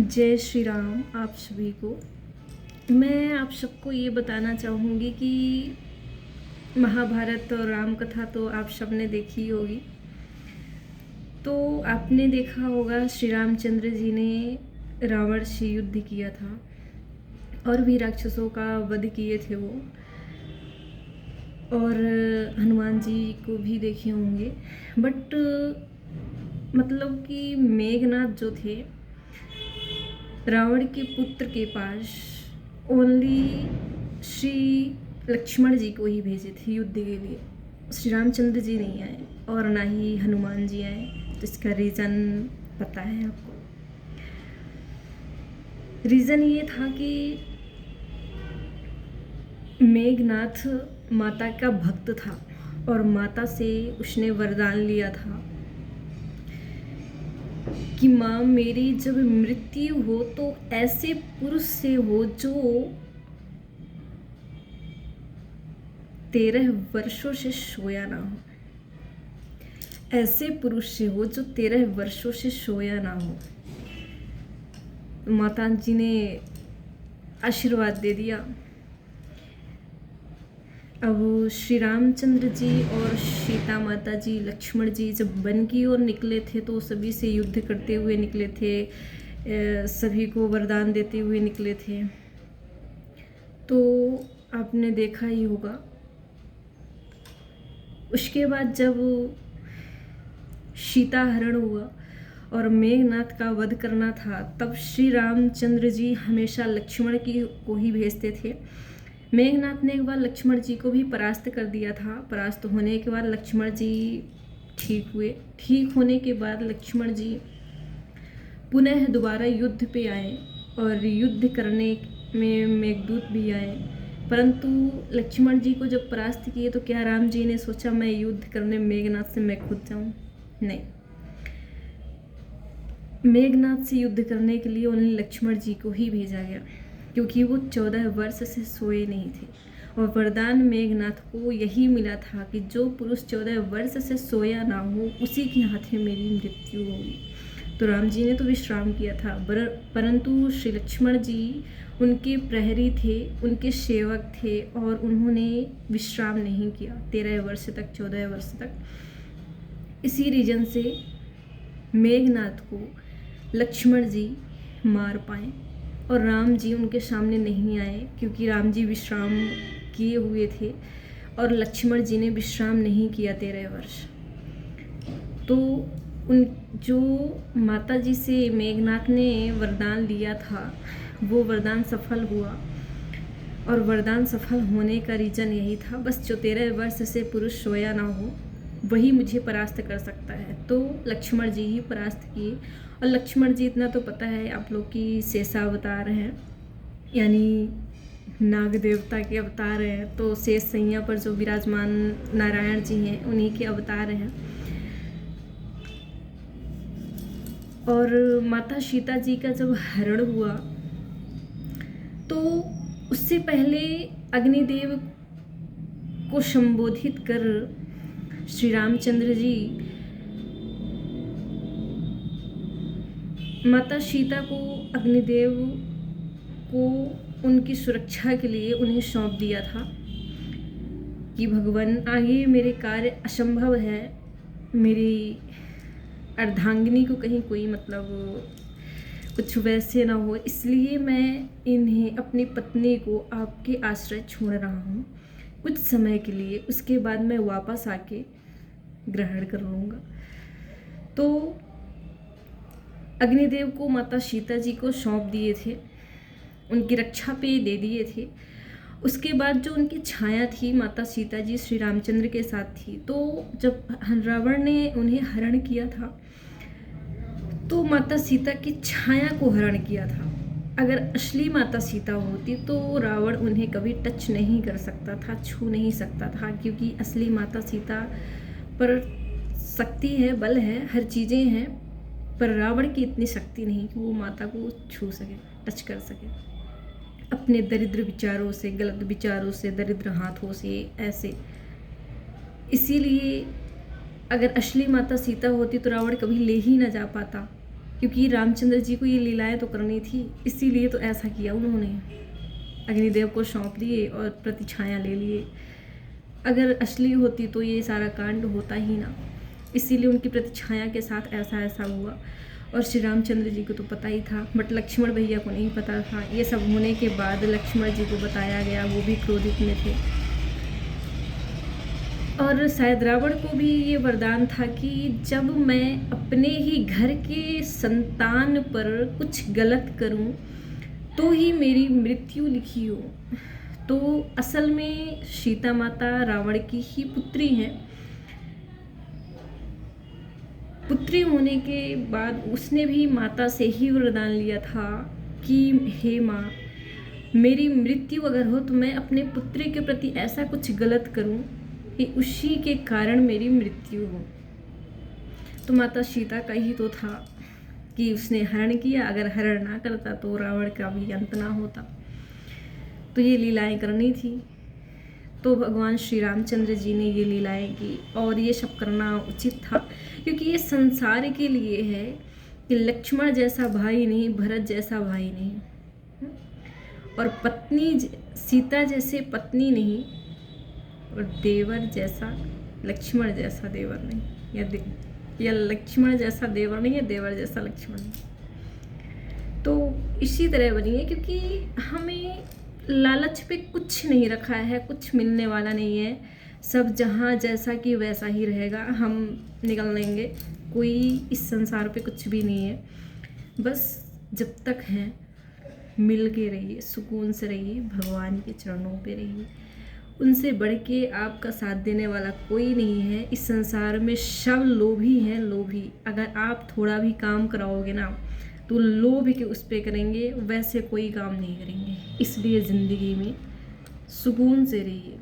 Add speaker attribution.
Speaker 1: जय श्री राम आप सभी को। मैं आप सबको ये बताना चाहूँगी कि महाभारत और राम कथा तो आप सबने देखी होगी। तो आपने देखा होगा श्री रामचंद्र जी ने रावण से युद्ध किया था और भी राक्षसों का वध किए थे वो, और हनुमान जी को भी देखे होंगे। बट मतलब कि मेघनाथ जो थे रावण के पुत्र के पास ओनली श्री लक्ष्मण जी को ही भेजे थे युद्ध के लिए। श्री रामचंद्र जी नहीं आए और ना ही हनुमान जी आए। तो इसका रीज़न पता है आपको। रीज़न ये था कि मेघनाथ माता का भक्त था और माता से उसने वरदान लिया था कि माँ मेरी जब मृत्यु हो तो ऐसे पुरुष से हो जो 13 वर्षों से सोया ना हो। ऐसे पुरुष से हो जो 13 वर्षों से सोया ना हो। माता जी ने आशीर्वाद दे दिया। अब श्री रामचंद्र जी और सीता माता जी, लक्ष्मण जी जब वन की ओर निकले थे तो सभी से युद्ध करते हुए निकले थे, सभी को वरदान देते हुए निकले थे। तो आपने देखा ही होगा। उसके बाद जब सीता हरण हुआ और मेघनाथ का वध करना था, तब श्री रामचंद्र जी हमेशा लक्ष्मण को ही भेजते थे। मेघनाथ ने एक बार लक्ष्मण जी को भी परास्त कर दिया था। परास्त होने के बाद लक्ष्मण जी ठीक हुए। ठीक होने के बाद लक्ष्मण जी पुनः दोबारा युद्ध पे आए और युद्ध करने में मेघदूत भी आए। परंतु लक्ष्मण जी को जब परास्त किए तो क्या राम जी ने सोचा मैं युद्ध करने मेघनाथ से मैं खुद जाऊं? नहीं, मेघनाथ से युद्ध करने के लिए उन्हें लक्ष्मण जी को ही भेजा गया, क्योंकि वो 14 वर्ष से सोए नहीं थे। और वरदान मेघनाथ को यही मिला था कि जो पुरुष 14 वर्ष से सोया ना हो उसी के हाथ में मेरी मृत्यु होगी। तो राम जी ने तो विश्राम किया था, परंतु श्री लक्ष्मण जी उनके प्रहरी थे, उनके सेवक थे और उन्होंने विश्राम नहीं किया 13 वर्ष तक, 14 वर्ष तक। इसी रीजन से मेघनाथ को लक्ष्मण जी मार पाए और राम जी उनके सामने नहीं आए, क्योंकि राम जी विश्राम किए हुए थे और लक्ष्मण जी ने विश्राम नहीं किया 13 वर्ष। तो उन जो माता जी से मेघनाथ ने वरदान लिया था वो वरदान सफल हुआ, और वरदान सफल होने का रीज़न यही था, बस जो 13 वर्ष से पुरुष सोया ना हो वही मुझे परास्त कर सकता है। तो लक्ष्मण जी ही परास्त किए। और लक्ष्मण जी इतना तो पता है आप लोग की शेषावतार हैं, यानी नाग देवता के अवतार हैं। तो शेष सैया पर जो विराजमान नारायण जी हैं उन्हीं के अवतार हैं। और माता सीता जी का जब हरण हुआ तो उससे पहले अग्निदेव को संबोधित कर श्री रामचंद्र जी माता सीता को अग्निदेव को उनकी सुरक्षा के लिए उन्हें सौंप दिया था कि भगवान आगे मेरे कार्य असंभव है, मेरी अर्धांगिनी को कहीं कोई मतलब कुछ वैसे ना हो, इसलिए मैं इन्हें अपनी पत्नी को आपके आश्रय छोड़ रहा हूँ कुछ समय के लिए, उसके बाद मैं वापस आके ग्रहण कर लूँगा। तो अग्निदेव को माता सीता जी को सौंप दिए थे, उनकी रक्षा पे दे दिए थे। उसके बाद जो उनकी छाया थी माता सीता जी श्री रामचंद्र के साथ थी। तो जब रावण ने उन्हें हरण किया था तो माता सीता की छाया को हरण किया था। अगर असली माता सीता होती तो रावण उन्हें कभी टच नहीं कर सकता था, छू नहीं सकता था, क्योंकि असली माता सीता पर शक्ति है, बल है, हर चीज़ें हैं, पर रावण की इतनी शक्ति नहीं कि वो माता को छू सके, टच कर सके अपने दरिद्र विचारों से, गलत विचारों से, दरिद्र हाथों से, ऐसे। इसीलिए अगर असली माता सीता होती तो रावण कभी ले ही ना जा पाता। क्योंकि रामचंद्र जी को ये लीलाएं तो करनी थी, इसीलिए तो ऐसा किया उन्होंने। अग्निदेव को सौंप दिए और प्रतिछाया ले लिए। अगर असली होती तो ये सारा कांड होता ही ना, इसीलिए उनकी प्रतिछाया के साथ ऐसा ऐसा हुआ। और श्री रामचंद्र जी को तो पता ही था, बट लक्ष्मण भैया को नहीं पता था। ये सब होने के बाद लक्ष्मण जी को बताया गया, वो भी क्रोधित में थे। और शायद रावण को भी ये वरदान था कि जब मैं अपने ही घर के संतान पर कुछ गलत करूं तो ही मेरी मृत्यु लिखी हो। तो असल में सीता माता रावण की ही पुत्री हैं। पुत्री होने के बाद उसने भी माता से ही वरदान लिया था कि हे माँ, मेरी मृत्यु अगर हो तो मैं अपने पुत्री के प्रति ऐसा कुछ गलत करूं कि उसी के कारण मेरी मृत्यु हो। तो माता सीता का ही तो था कि उसने हरण किया, अगर हरण ना करता तो रावण का भी अंत ना होता। तो ये लीलाएं करनी थी, तो भगवान श्री रामचंद्र जी ने ये लीलाएं की और ये सब करना उचित था, क्योंकि ये संसार के लिए है कि लक्ष्मण जैसा भाई नहीं, भरत जैसा भाई नहीं, और पत्नी सीता जैसे पत्नी नहीं, और देवर जैसा लक्ष्मण जैसा देवर नहीं, या लक्ष्मण जैसा देवर नहीं, या देवर जैसा लक्ष्मण नहीं। तो इसी तरह बनी है, क्योंकि हमें लालच पे कुछ नहीं रखा है, कुछ मिलने वाला नहीं है। सब जहाँ जैसा कि वैसा ही रहेगा, हम निकल लेंगे। कोई इस संसार पे कुछ भी नहीं है। बस जब तक हैं मिल के रहिए, सुकून से रहिए, भगवान के चरणों पे रहिए। उनसे बढ़ के आपका साथ देने वाला कोई नहीं है इस संसार में। सब लोभी हैं, लोभी। अगर आप थोड़ा भी काम कराओगे ना तो लोभ के उस पे करेंगे, वैसे कोई काम नहीं करेंगे। इसलिए ज़िंदगी में सुकून से रहिए।